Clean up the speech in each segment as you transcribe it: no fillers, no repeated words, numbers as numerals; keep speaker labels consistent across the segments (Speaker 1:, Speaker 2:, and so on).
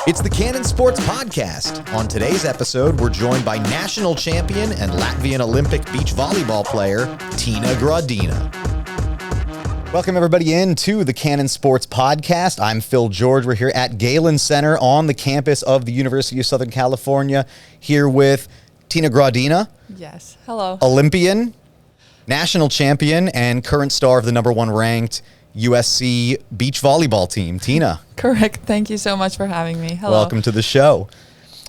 Speaker 1: It's the Canon Sports Podcast. On today's episode, we're joined by national champion and Latvian Olympic beach volleyball player, Tina Graudina. Welcome, everybody, into the Canon Sports Podcast. I'm Phil George. We're here at Galen Center on the campus of the University of Southern California, here with Tina Graudina.
Speaker 2: Yes. Hello.
Speaker 1: Olympian, national champion, and current star of the number one ranked USC beach volleyball team. Tina.
Speaker 2: Correct. Thank you so much for having me. Hello.
Speaker 1: Welcome to the show.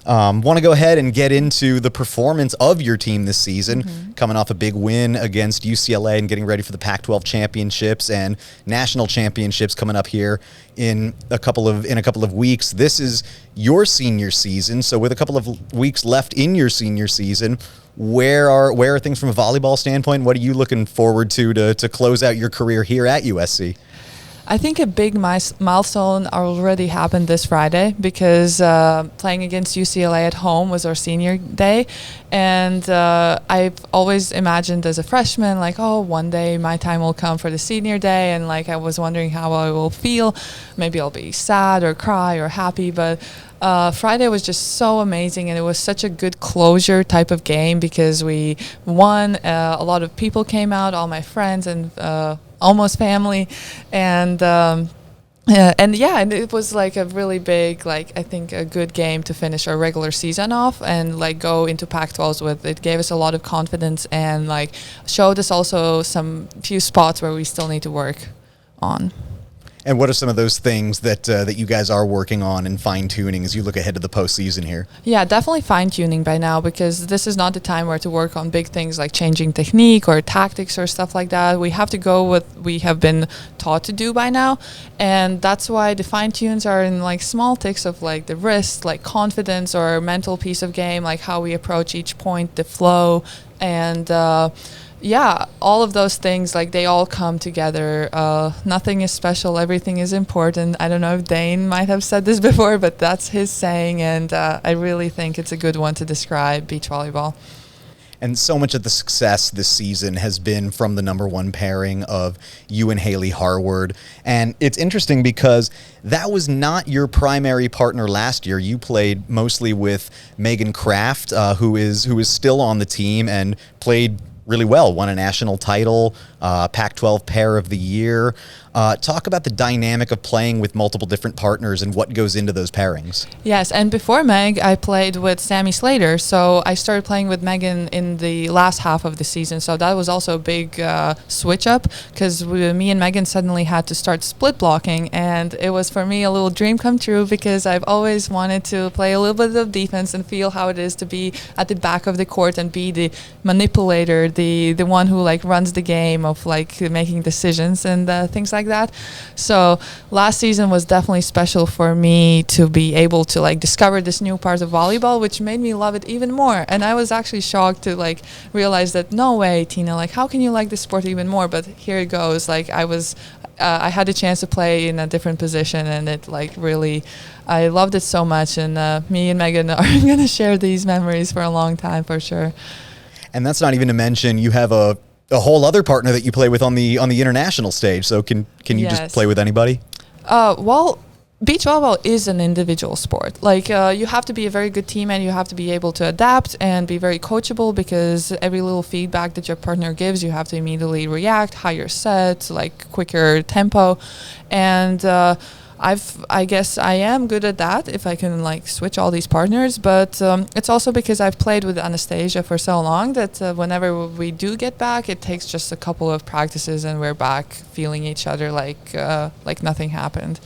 Speaker 1: Want to go ahead and get into the performance of your team this season, coming off a big win against UCLA and getting ready for the Pac-12 championships and national championships coming up here in a couple of weeks. This is your senior season, so with a couple of weeks left in your senior season, where are things from a volleyball standpoint? What are you looking forward to close out your career here at USC?
Speaker 2: I think a big milestone already happened this Friday because playing against UCLA at home was our senior day. And I've always imagined as a freshman, like, oh, one day my time will come for the senior day. And like, I was wondering how I will feel. Maybe I'll be sad or cry or happy. But Friday was just so amazing, and it was such a good closure type of game because we won. A lot of people came out, all my friends and almost family, and it was like a really big, like, I think a good game to finish our regular season off and like go into Pac-12s with. It gave us a lot of confidence and like showed us also some few spots where we still need to work on.
Speaker 1: And what are some of those things that you guys are working on and fine-tuning as you look ahead to the postseason here? Yeah,
Speaker 2: definitely fine-tuning by now because this is not the time where to work on big things like changing technique or tactics or stuff like that. We have to go with what we have been taught to do by now, and that's why the fine-tunes are in like small ticks of like the wrist, like confidence or mental piece of game, like how we approach each point, the flow, and all of those things, like they all come together. Nothing is special, everything is important. I don't know if Dane might have said this before, but that's his saying, and I really think it's a good one to describe beach volleyball.
Speaker 1: And so much of the success this season has been from the number one pairing of you and Haley Harward. And it's interesting because that was not your primary partner last year. You played mostly with Megan Kraft, who is still on the team and played really well, won a national title, Pac-12 Pair of the Year. Talk about the dynamic of playing with multiple different partners and what goes into those pairings.
Speaker 2: Yes, and before Meg, I played with Sammy Slater, so I started playing with Megan in the last half of the season, so that was also a big switch up because me and Megan suddenly had to start split blocking, and it was for me a little dream come true because I've always wanted to play a little bit of defense and feel how it is to be at the back of the court and be the manipulator, the one who like runs the game of like making decisions and things like that. So last season was definitely special for me to be able to like discover this new part of volleyball, which made me love it even more. And I was actually shocked to like realize that no way, Tina, like how can you like this sport even more? But here it goes. Like I had a chance to play in a different position, and it like really, I loved it so much. And me and Megan are going to share these memories for a long time for sure.
Speaker 1: And that's not even to mention you have a whole other partner that you play with on the international stage. So can you just play with anybody?
Speaker 2: Well, beach volleyball is an individual sport. Like you have to be a very good team and you have to be able to adapt and be very coachable because every little feedback that your partner gives, you have to immediately react, higher set, like quicker tempo. And I guess I am good at that if I can like switch all these partners, but it's also because I've played with Anastasia for so long that whenever we do get back, it takes just a couple of practices and we're back feeling each other like nothing happened.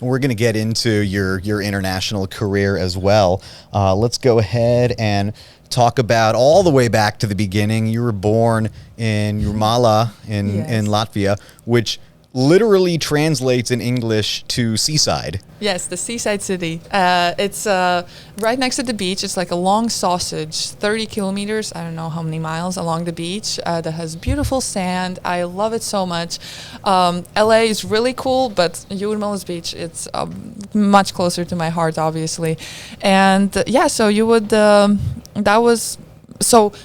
Speaker 1: We're going to get into your international career as well. Let's go ahead and talk about all the way back to the beginning. You were born in Jurmala in Latvia, which literally translates in English to seaside.
Speaker 2: Yes, the seaside city. It's right next to the beach. It's like a long sausage, 30 kilometers, I don't know how many miles along the beach that has beautiful sand. I love it so much. LA is really cool, but Jurmala's beach, it's much closer to my heart, obviously. And so you would, so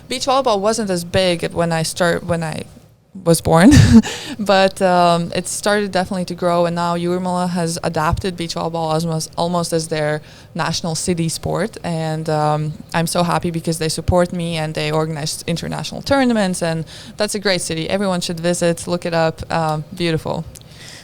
Speaker 2: beach volleyball wasn't as big when I was born. But it started definitely to grow, and now Jurmala has adapted beach volleyball almost as their national city sport. And I'm so happy because they support me and they organize international tournaments, and that's a great city. Everyone should visit, look it up. Beautiful.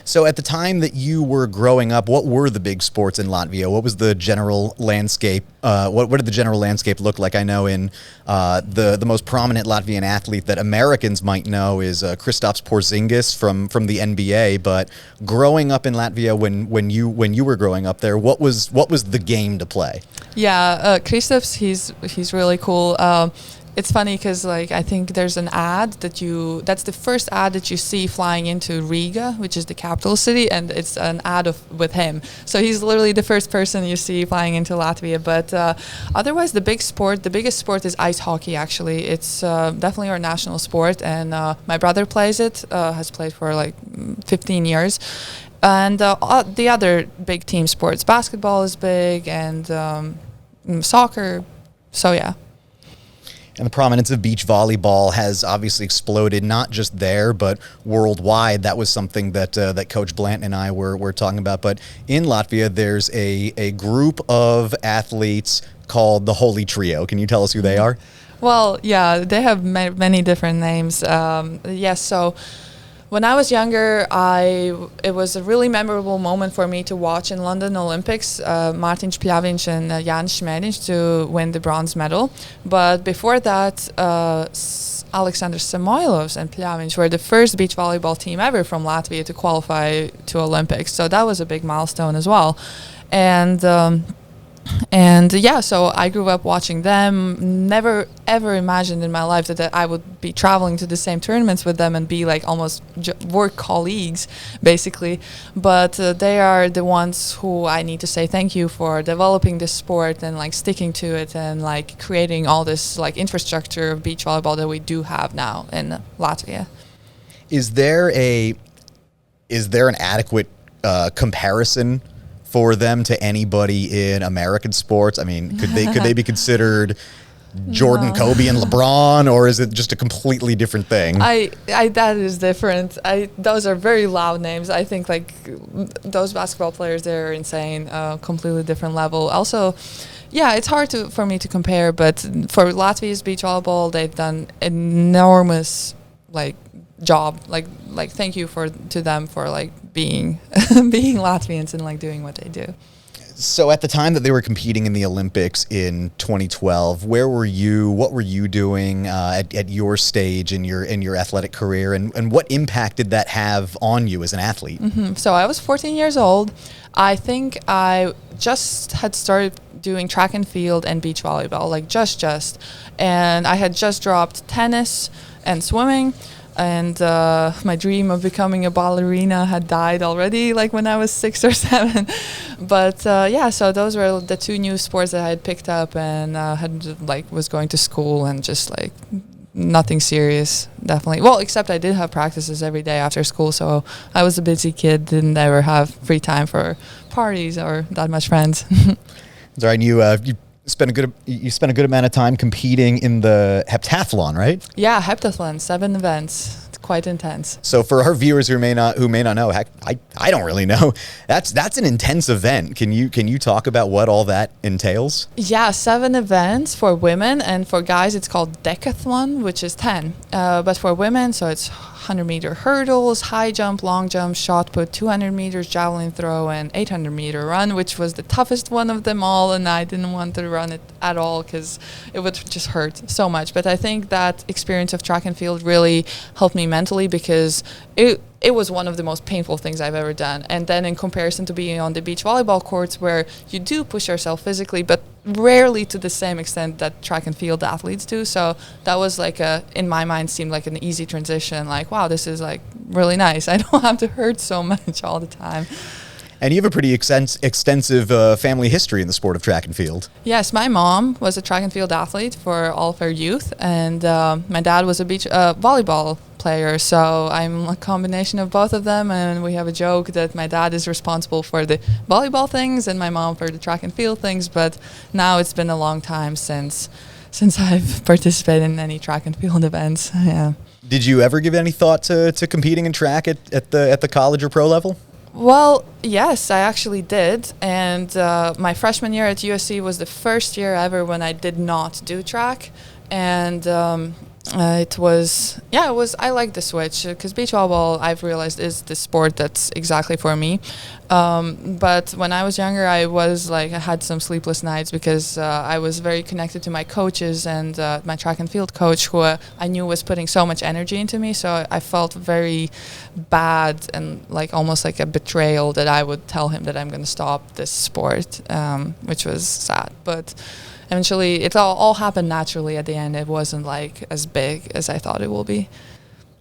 Speaker 1: So at the time that you were growing up, what were the big sports in Latvia? What was the general landscape? What did the general landscape look like? I know in the most prominent Latvian athlete that Americans might know is Kristaps Porzingis from the NBA. But growing up in Latvia, when you were growing up there, what was the game to play?
Speaker 2: Yeah, Kristaps, he's really cool. It's funny because I think there's an ad that's the first ad that you see flying into Riga, which is the capital city, and it's an ad with him. So he's literally the first person you see flying into Latvia. But otherwise, the biggest sport is ice hockey, actually. It's definitely our national sport, and my brother plays it, has played for 15 years. And the other big team sports, basketball is big, and soccer, so yeah.
Speaker 1: And the prominence of beach volleyball has obviously exploded, not just there, but worldwide. That was something that Coach Blanton and I were talking about. But in Latvia, there's a group of athletes called the Holy Trio. Can you tell us who they are?
Speaker 2: Well, yeah, they have many different names. Yes, so when I was younger, it was a really memorable moment for me to watch in London Olympics, Mārtiņš Pļaviņš and Jānis Šmētiņš to win the bronze medal. But before that, Alexander Samoilovs and Pļaviņš were the first beach volleyball team ever from Latvia to qualify to Olympics. So that was a big milestone as well. And yeah, so I grew up watching them. Never ever imagined in my life that I would be traveling to the same tournaments with them and be almost work colleagues, basically. But they are the ones who I need to say thank you for developing this sport and sticking to it and creating all this infrastructure of beach volleyball that we do have now in Latvia.
Speaker 1: Is there an adequate comparison for them to anybody in American sports? I mean, could they be considered Jordan,
Speaker 2: No.
Speaker 1: Kobe, and LeBron, or is it just a completely different thing?
Speaker 2: That is different. Those are very loud names. I think those basketball players, they're insane. Completely different level. Also, yeah, it's hard for me to compare. But for Latvia's beach volleyball, they've done enormous job. Thank you to them for being being Latvians and doing what they do.
Speaker 1: So at the time that they were competing in the Olympics in 2012, where were you? What were you doing at your stage in your athletic career, and what impact did that have on you as an athlete?
Speaker 2: Mm-hmm. So I was 14 years old. I think I just had started doing track and field and beach volleyball, just. And I had just dropped tennis and swimming. And my dream of becoming a ballerina had died already, when I was 6 or 7. But yeah, so those were the two new sports that I had picked up, and was going to school and just nothing serious, definitely. Well, except I did have practices every day after school, so I was a busy kid, didn't ever have free time for parties or that much friends.
Speaker 1: That's right. You spent a good amount of time competing in the heptathlon, right?
Speaker 2: Yeah, heptathlon, 7 events. It's quite intense.
Speaker 1: So for our viewers who may not know, heck, I don't really know. That's an intense event. Can you talk about what all that entails?
Speaker 2: Yeah, 7 events for women, and for guys it's called decathlon, which is 10. But for women, so it's 100-meter hurdles, high jump, long jump, shot put, 200 meters javelin throw, and 800-meter run, which was the toughest one of them all, and I didn't want to run it at all because it would just hurt so much. But I think that experience of track and field really helped me mentally, because it was one of the most painful things I've ever done. And then in comparison to being on the beach volleyball courts, where you do push yourself physically, but rarely to the same extent that track and field athletes do. So that was in my mind, seemed like an easy transition. Wow, this is really nice. I don't have to hurt so much all the time.
Speaker 1: And you have a pretty extensive family history in the sport of track and field.
Speaker 2: Yes, my mom was a track and field athlete for all of her youth, and my dad was a beach volleyball player. So I'm a combination of both of them, and we have a joke that my dad is responsible for the volleyball things and my mom for the track and field things. But now it's been a long time since since I've participated in any track and field events. Yeah.
Speaker 1: Did you ever give any thought to competing in track at the college or pro level?
Speaker 2: Well, yes, I actually did. And my freshman year at USC was the first year ever when I did not do track. And I like the switch because beach volleyball, I've realized, is the sport that's exactly for me. But when I was younger, I had some sleepless nights because I was very connected to my coaches and my track and field coach, who I knew was putting so much energy into me. So I felt very bad and almost like a betrayal that I would tell him that I'm going to stop this sport, which was sad. But eventually, it all happened naturally at the end. It wasn't as big as I thought it will be.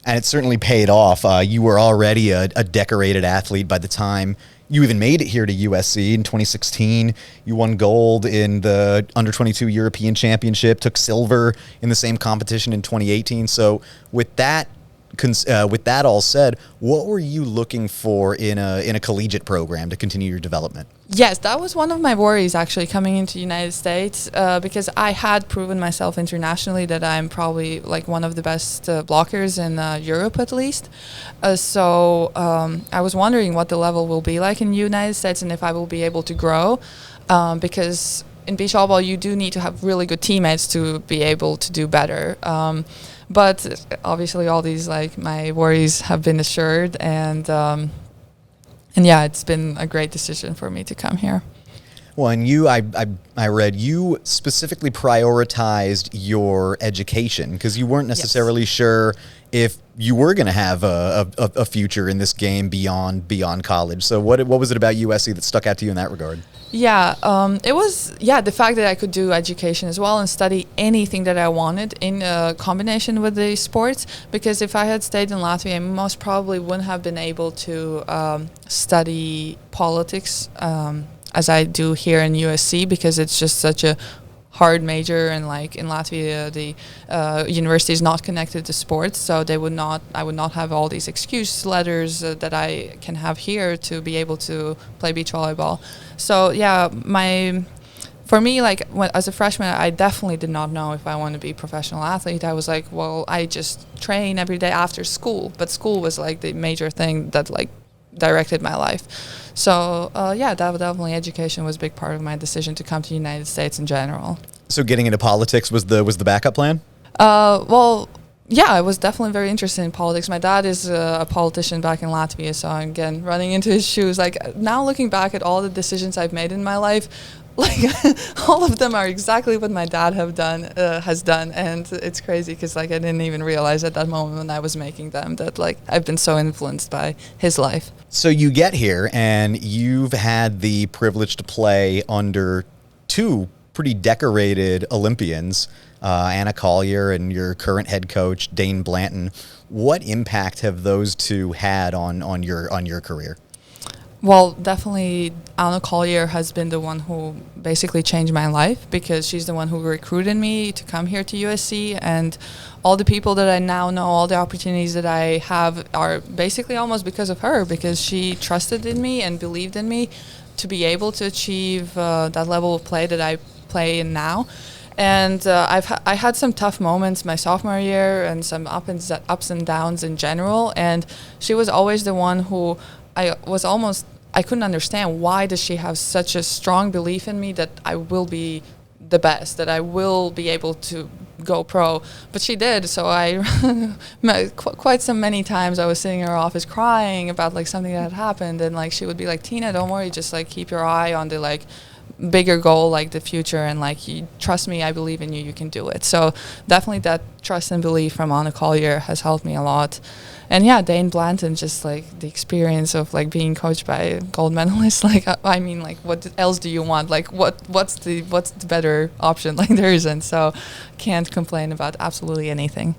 Speaker 1: And it certainly paid off. You were already a decorated athlete by the time you even made it here to USC in 2016. You won gold in the under-22 European Championship, took silver in the same competition in 2018. So with that all said, what were you looking for in a collegiate program to continue your development?
Speaker 2: Yes, that was one of my worries actually coming into the United States because I had proven myself internationally that I'm probably one of the best blockers in Europe at least. So I was wondering what the level will be like in the United States and if I will be able to grow because in beach volleyball you do need to have really good teammates to be able to do better. But obviously all these my worries have been assured and yeah, it's been a great decision for me to come here.
Speaker 1: Well, and I read you specifically prioritized your education because you weren't necessarily sure if you were going to have a future in this game beyond college. So what was it about USC that stuck out to you in that regard?
Speaker 2: Yeah, it was the fact that I could do education as well and study anything that I wanted in combination with the sports. Because if I had stayed in Latvia, I most probably wouldn't have been able to study politics as I do here in USC because it's just such a hard major, and in Latvia the university is not connected to sports, so I would not have all these excuse letters that I can have here to be able to play beach volleyball. So yeah, for me, as a freshman, I definitely did not know if I want to be a professional athlete. I was well, I just train every day after school, but school was the major thing that directed my life. So definitely education was a big part of my decision to come to the United States in general.
Speaker 1: So getting into politics was the backup plan?
Speaker 2: Well, yeah, I was definitely very interested in politics. My dad is a politician back in Latvia, so again, running into his shoes. Now looking back at all the decisions I've made in my life, all of them are exactly what my dad has done, and it's crazy because I didn't even realize at that moment when I was making them that I've been so influenced by his life.
Speaker 1: So you get here and you've had the privilege to play under two pretty decorated Olympians, Anna Collier and your current head coach Dane Blanton. What impact have those two had on your career?
Speaker 2: Well, definitely Anna Collier has been the one who basically changed my life because she's the one who recruited me to come here to USC, and all the people that I now know, all the opportunities that I have are basically almost because of her, because she trusted in me and believed in me to be able to achieve that level of play that I play in now. And I had some tough moments my sophomore year and some ups and downs in general, and she was always the one who I couldn't understand why does she have such a strong belief in me that I will be the best, that I will be able to go pro. But she did, so quite so many times I was sitting in her office crying about something that had happened, and she would be like, Tina, don't worry, just keep your eye on the bigger goal, the future, and you trust me, I believe in you, you can do it. So definitely that trust and belief from Anna Collier has helped me a lot. And yeah, Dane Blanton, just the experience of being coached by a gold medalist. What else do you want? What's the better option? There isn't. So can't complain about absolutely anything.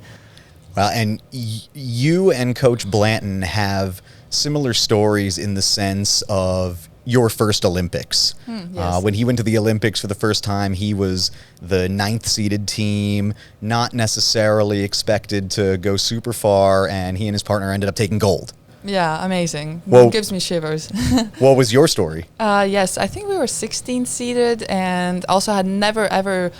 Speaker 1: Well, and you and Coach Blanton have similar stories in the sense of your first Olympics.
Speaker 2: Yes.
Speaker 1: When he went to the Olympics for the first time, he was the 9th seeded team, not necessarily expected to go super far, and he and his partner ended up taking gold.
Speaker 2: Yeah, amazing.
Speaker 1: Well,
Speaker 2: it gives me shivers.
Speaker 1: What was your story?
Speaker 2: Yes, I think we were 16 seeded and also had never ever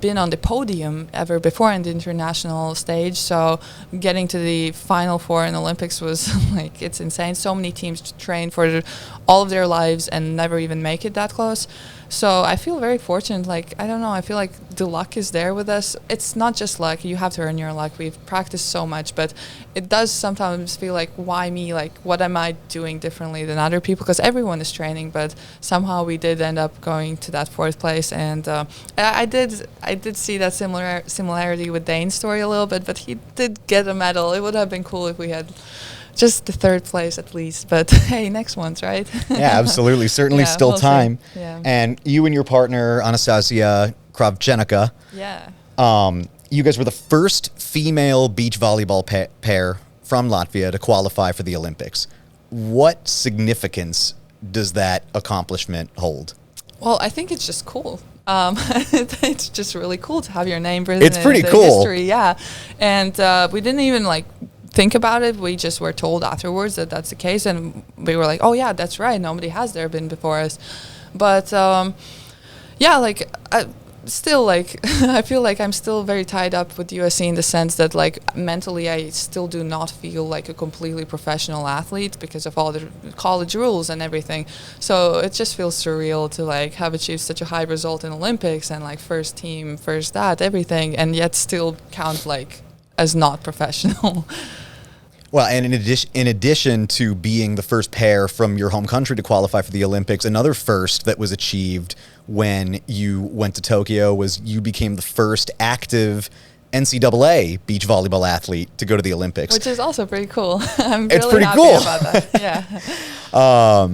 Speaker 2: been on the podium ever before in the international stage. So getting to the final four in Olympics was like, it's insane. So many teams train for all of their lives and never even make it that close. So I feel very fortunate. Like, I don't know, I feel like the luck is there with us. It's not just luck. You have to earn your luck. We've practiced so much, but it does sometimes feel like, why me? Like, what am I doing differently than other people? Because everyone is training, but somehow we did end up going to that fourth place. And I did see that similarity with Dane's story a little bit, but he did get a medal. It would have been cool if we had just the third place at least, but hey, next one's right.
Speaker 1: Yeah, absolutely. Certainly still
Speaker 2: we'll
Speaker 1: time.
Speaker 2: Yeah.
Speaker 1: And you and your partner, Anastasia Kravchenica, you guys were the first female beach volleyball pair from Latvia to qualify for the Olympics. What significance does that accomplishment hold?
Speaker 2: Well, I think it's just cool. It's just really cool to have your name written
Speaker 1: It's pretty
Speaker 2: in the
Speaker 1: cool.
Speaker 2: history, yeah. And we didn't even think about it. We just were told afterwards that that's the case, and we were like, oh yeah, that's right, nobody has there been before us. But still, I feel like I'm still very tied up with USC in the sense that, like, mentally I still do not feel like a completely professional athlete because of all the college rules and everything. So it just feels surreal to, like, have achieved such a high result in Olympics and, like, first team, first that, everything, and yet still count, like, as not professional.
Speaker 1: Well, and in addition to being the first pair from your home country to qualify for the Olympics, another first that was achieved when you went to Tokyo was you became the first active NCAA beach volleyball athlete to go to the Olympics.
Speaker 2: Which is also pretty cool. I'm
Speaker 1: it's
Speaker 2: really
Speaker 1: pretty
Speaker 2: happy
Speaker 1: cool.
Speaker 2: about that. Yeah.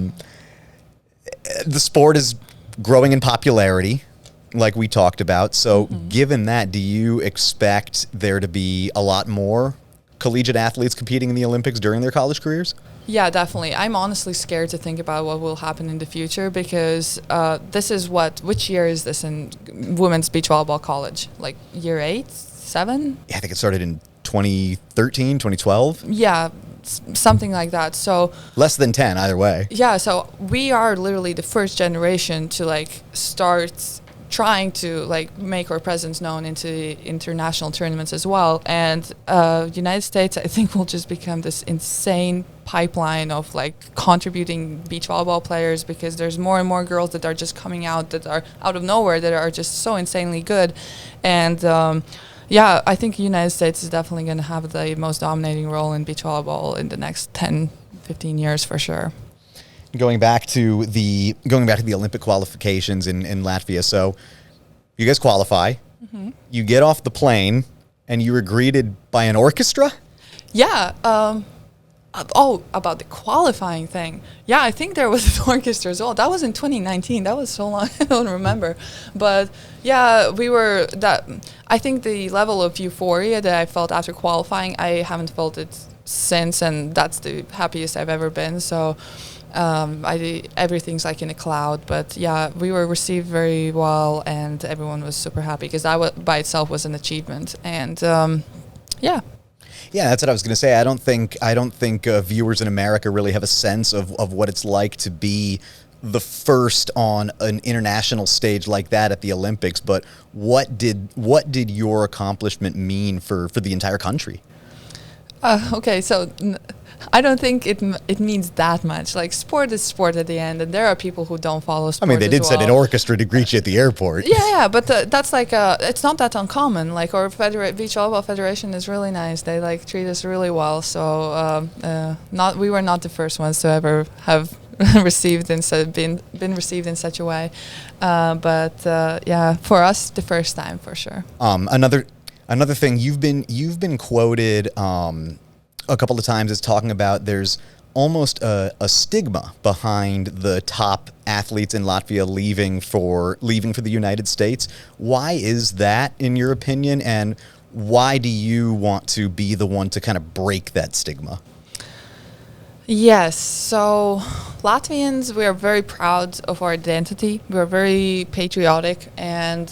Speaker 1: The sport is growing in popularity, like we talked about. So given that, do you expect there to be a lot more collegiate athletes competing in the Olympics during their college careers?
Speaker 2: Yeah, definitely. I'm honestly scared to think about what will happen in the future because this is which year is this in women's beach volleyball college? Like year 8, 7?
Speaker 1: Yeah, I think it started in 2013, 2012.
Speaker 2: Yeah, something like that. So
Speaker 1: less than 10 either way.
Speaker 2: Yeah, so we are literally the first generation to, like, start trying to, like, make our presence known into international tournaments as well. And United States, I think, will just become this insane pipeline of, like, contributing beach volleyball players because there's more and more girls that are just coming out that are out of nowhere that are just so insanely good. And I think the United States is definitely going to have the most dominating role in beach volleyball in the next 10, 15 years for sure.
Speaker 1: Going back to the Olympic qualifications in Latvia. So you guys qualify, you get off the plane, and you were greeted by an orchestra?
Speaker 2: Yeah. About the qualifying thing. Yeah, I think there was an orchestra as well. That was in 2019. That was so long, I don't remember. But yeah, I think the level of euphoria that I felt after qualifying, I haven't felt it since, and that's the happiest I've ever been. So everything's like in a cloud, but yeah, we were received very well, and everyone was super happy because that by itself was an achievement. And yeah,
Speaker 1: that's what I was going to say. I don't think viewers in America really have a sense of what it's like to be the first on an international stage like that at the Olympics. But what did your accomplishment mean for the entire country?
Speaker 2: Okay, so I don't think it means that much. Like, sport is sport at the end, and there are people who don't follow sport.
Speaker 1: I mean, they did send an orchestra to greet you at the airport.
Speaker 2: Yeah, but that's like it's not that uncommon. Like, our beach volleyball federation is really nice. They, like, treat us really well. So we were not the first ones to ever have been received in such a way. But for us, the first time for sure.
Speaker 1: Another thing, you've been quoted a couple of times as talking about there's almost a stigma behind the top athletes in Latvia leaving for the United States. Why is that, in your opinion, and why do you want to be the one to kind of break that stigma?
Speaker 2: Yes, so Latvians, we are very proud of our identity. We're very patriotic, and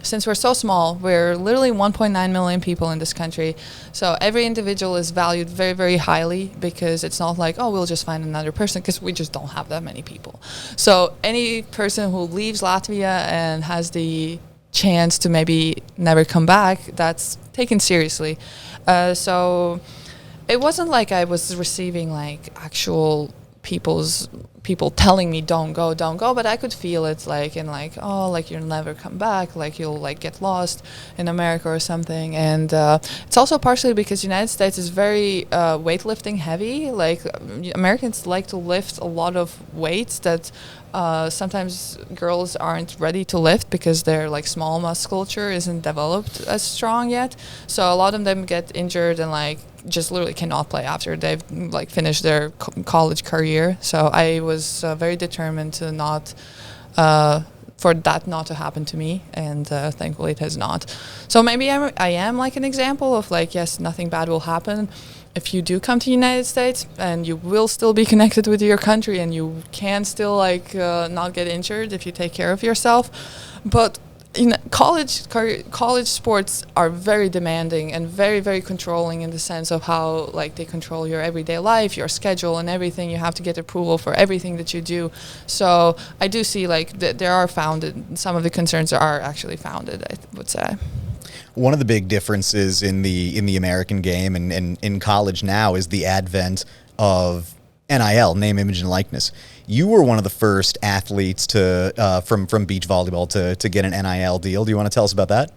Speaker 2: since we're so small, we're literally 1.9 million people in this country. So every individual is valued very, very highly because it's not like, oh, we'll just find another person, because we just don't have that many people. So any person who leaves Latvia and has the chance to maybe never come back, that's taken seriously. So it wasn't like I was receiving like actual people telling me don't go, but I could feel it like in like, oh, like you'll never come back, like you'll like get lost in America or something. And it's also partially because United States is very weightlifting heavy. Like Americans like to lift a lot of weights that sometimes girls aren't ready to lift because their like small musculature isn't developed as strong yet. So a lot of them get injured and like just literally cannot play after they've like finished their college career. So I was very determined to not for that not to happen to me, and thankfully it has not. So maybe I am like an example of like, yes, nothing bad will happen if you do come to the United States, and you will still be connected with your country, and you can still like not get injured if you take care of yourself. But college sports are very demanding and very, very controlling in the sense of how like they control your everyday life, your schedule and everything. You have to get approval for everything that you do. So I do see like there are founded, some of the concerns are actually founded, I would say.
Speaker 1: One of the big differences in the American game and in college now is the advent of NIL, name, image, and likeness. You were one of the first athletes to from beach volleyball to get an NIL deal. Do you want to tell us about that?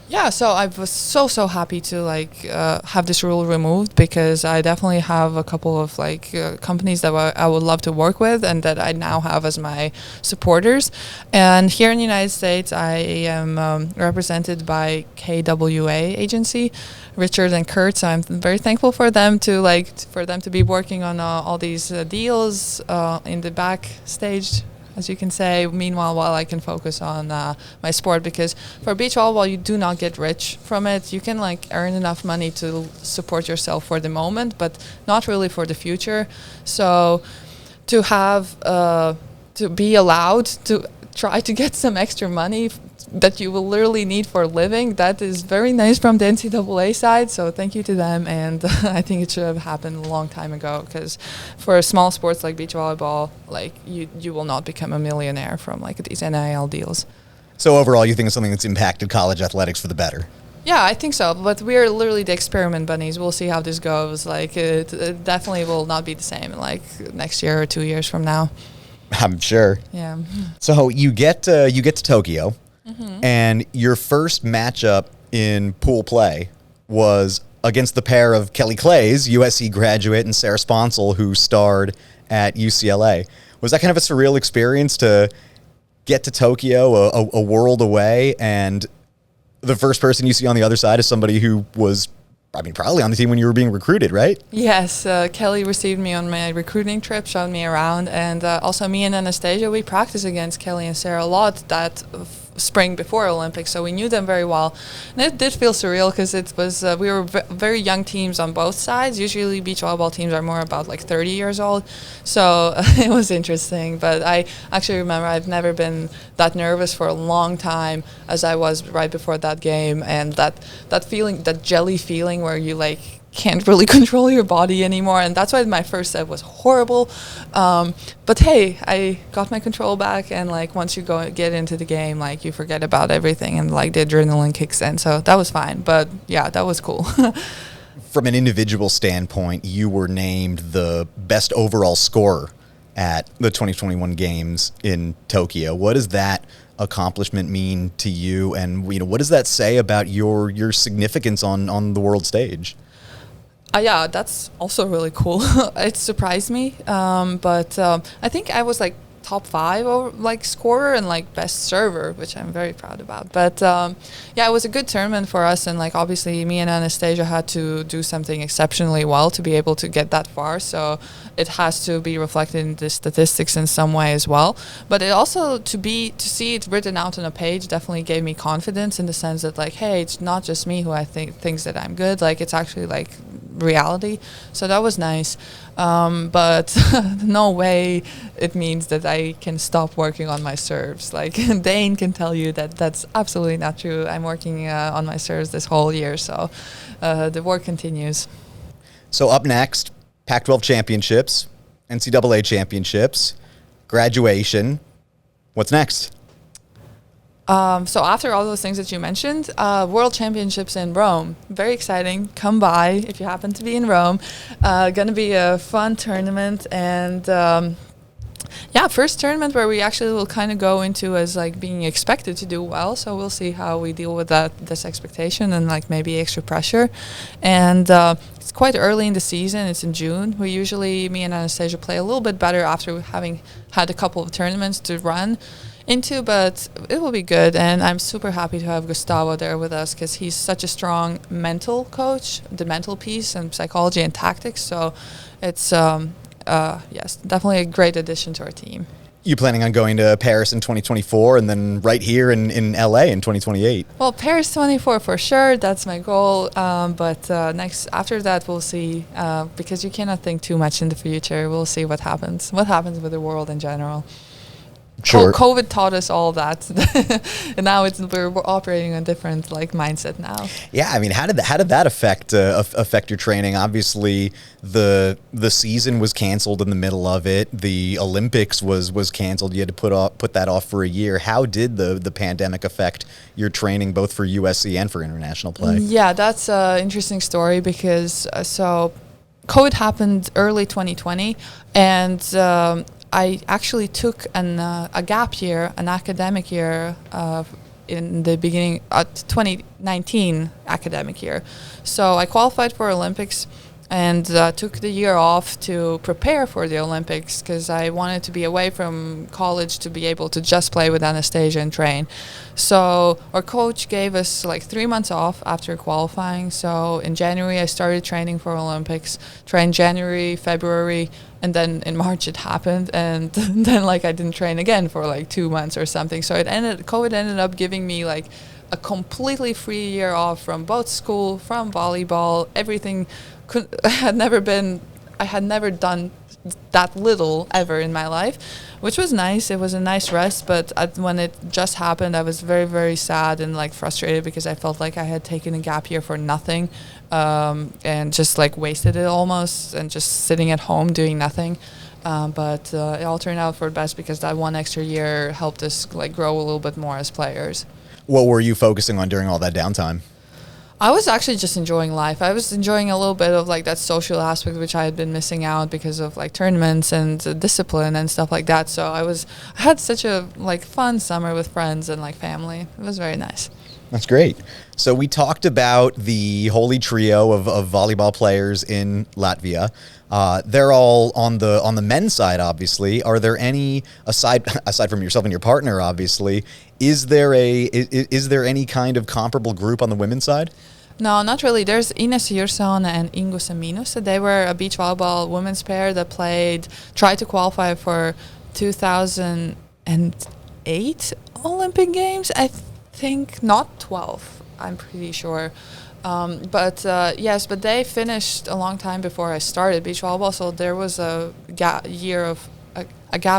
Speaker 2: Yeah, so I was so happy to like have this rule removed, because I definitely have a couple of like companies that I would love to work with and that I now have as my supporters. And here in the United States, I am represented by KWA agency, Richard and Kurt. So I'm very thankful for them to be working on all these deals in the backstage, as you can say, meanwhile, while I can focus on my sport. Because for beach volleyball, you do not get rich from it. You can like earn enough money to support yourself for the moment, but not really for the future. So to have to be allowed to try to get some extra money that you will literally need for a living, that is very nice from the NCAA side. So thank you to them. And I think it should have happened a long time ago, because for small sports like beach volleyball, like you will not become a millionaire from like these NIL deals.
Speaker 1: So overall, you think it's something that's impacted college athletics for the better?
Speaker 2: Yeah, I think so. But we're literally the experiment bunnies. We'll see how this goes. Like it definitely will not be the same in like next year or 2 years from now.
Speaker 1: I'm sure.
Speaker 2: Yeah.
Speaker 1: So you get to Tokyo. Mm-hmm. And your first matchup in pool play was against the pair of Kelly Clays, USC graduate, and Sarah Sponsel, who starred at UCLA. Was that kind of a surreal experience to get to Tokyo, a world away, and the first person you see on the other side is somebody who was, I mean, probably on the team when you were being recruited, right?
Speaker 2: Yes, Kelly received me on my recruiting trip, showed me around, and also me and Anastasia, we practiced against Kelly and Sarah a lot that spring before Olympics, so we knew them very well. And it did feel surreal because it was we were very young teams on both sides. Usually beach volleyball teams are more about like 30 years old, so it was interesting. But I actually remember I've never been that nervous for a long time as I was right before that game, and that feeling, that jelly feeling where you like can't really control your body anymore, and that's why my first set was horrible. But hey, I got my control back, and like once you get into the game, like you forget about everything, and like the adrenaline kicks in. So that was fine. But yeah, that was cool.
Speaker 1: From an individual standpoint, you were named the best overall scorer at the 2021 games in Tokyo. What does that accomplishment mean to you, and what does that say about your significance on the world stage?
Speaker 2: Yeah, that's also really cool. It surprised me, but I think I was like top 5 or like scorer and like best server, which I'm very proud about. But yeah, it was a good tournament for us, and like obviously me and Anastasia had to do something exceptionally well to be able to get that far. So it has to be reflected in the statistics in some way as well. But it also to see it written out on a page definitely gave me confidence in the sense that like, hey, it's not just me who I think thinks that I'm good. Like it's actually like reality. So that was nice. But no way it means that I can stop working on my serves. Like Dane can tell you that that's absolutely not true. I'm working on my serves this whole year, so the work continues.
Speaker 1: So up next, Pac-12 championships, NCAA championships, graduation. What's next?
Speaker 2: So after all those things that you mentioned, World Championships in Rome, very exciting. Come by if you happen to be in Rome. Going to be a fun tournament, and first tournament where we actually will kind of go into as like being expected to do well. So we'll see how we deal with this expectation and like maybe extra pressure. And it's quite early in the season. It's in June. Me and Anastasia play a little bit better after having had a couple of tournaments to run into, but it will be good. And I'm super happy to have Gustavo there with us because he's such a strong mental coach, the mental piece and psychology and tactics. So it's yes, definitely a great addition to our team.
Speaker 1: You planning on going to Paris in 2024 and then right here in LA in 2028?
Speaker 2: Well, Paris 24 for sure. That's my goal. But after that, we'll see. Because you cannot think too much in the future. We'll see what happens. What happens with the world in general.
Speaker 1: Sure.
Speaker 2: COVID taught us all that, and now we're operating on a different mindset now.
Speaker 1: Yeah, I mean, how did that affect your training? Obviously, the season was canceled in the middle of it. The Olympics was canceled. You had to put that off for a year. How did the pandemic affect your training, both for USC and for international play?
Speaker 2: Yeah, that's an interesting story because COVID happened early 2020, and I actually took a gap year, an academic year, in the beginning of 2019 academic year. So I qualified for Olympics and took the year off to prepare for the Olympics because I wanted to be away from college to be able to just play with Anastasia and train. So our coach gave us 3 months off after qualifying. So in January I started training for Olympics, trained January, February, and then in March it happened, and then I didn't train again for 2 months or something. So COVID ended up giving me a completely free year off from both school, from volleyball, everything. I had never done that little ever in my life, which was nice. It was a nice rest, but when it just happened, I was very, very sad and frustrated because I felt like I had taken a gap year for nothing, and just wasted it almost and just sitting at home doing nothing. But it all turned out for the best because that one extra year helped us grow a little bit more as players.
Speaker 1: What were you focusing on during all that downtime?
Speaker 2: I was actually just enjoying life. I was enjoying a little bit of that social aspect which I had been missing out because of tournaments and discipline and stuff like that. So I had such a fun summer with friends and family. It was very nice.
Speaker 1: That's great. So we talked about the holy trio of volleyball players in Latvia. They're all on the men's side, obviously. Are there any aside from yourself and your partner, obviously? Is there any kind of comparable group on the women's side?
Speaker 2: No, not really. There's Ines Jurson and Ingus Aminus. They were a beach volleyball women's pair that tried to qualify for 2008 Olympic Games. I think not 12. I'm pretty sure. But they finished a long time before I started beach volleyball. So there was a gap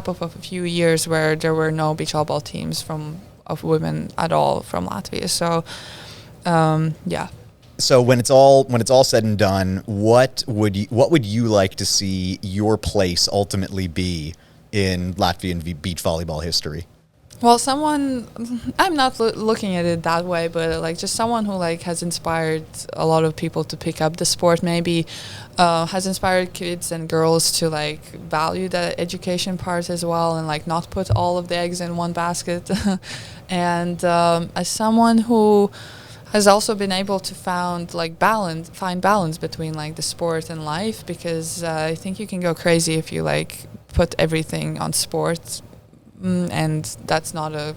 Speaker 2: of a few years where there were no beach volleyball teams of women at all from Latvia. So, yeah.
Speaker 1: So when it's all said and done, what would you like to see your place ultimately be in Latvian beach volleyball history?
Speaker 2: Well, I'm not looking at it that way, but just someone who has inspired a lot of people to pick up the sport, maybe has inspired kids and girls to value the education part as well, and not put all of the eggs in one basket. And as someone who has also been able to find balance between the sport and life, because I think you can go crazy if you put everything on sports. And that's not a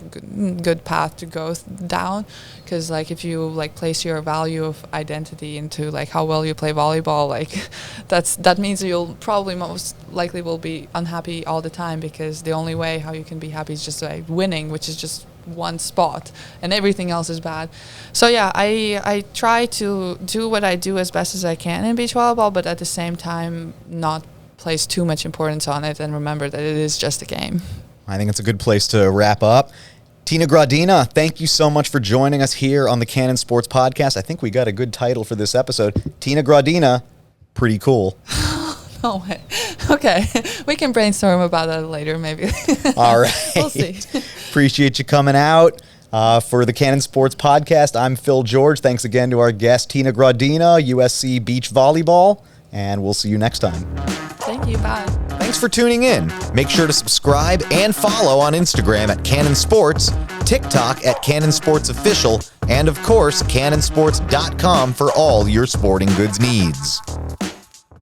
Speaker 2: good path to go down, because if you place your value of identity into how well you play volleyball, that means you'll probably most likely will be unhappy all the time, because the only way how you can be happy is just winning, which is just one spot, and everything else is bad. So yeah, I try to do what I do as best as I can in beach volleyball, but at the same time not place too much importance on it, and remember that it is just a game.
Speaker 1: I think it's a good place to wrap up. Tina Graudina, thank you so much for joining us here on the Canon Sports Podcast. I think we got a good title for this episode. Tina Graudina, pretty cool.
Speaker 2: No way. Okay. We can brainstorm about that later, maybe.
Speaker 1: All right.
Speaker 2: We'll see.
Speaker 1: Appreciate you coming out. For the Cannon Sports Podcast, I'm Phil George. Thanks again to our guest, Tina Graudina, USC Beach Volleyball, and we'll see you next time.
Speaker 2: Thank you. Bye.
Speaker 1: Thanks for tuning in. Make sure to subscribe and follow on Instagram at Cannon Sports, TikTok at Cannon Sports Official, and of course, cannonsports.com for all your sporting goods needs.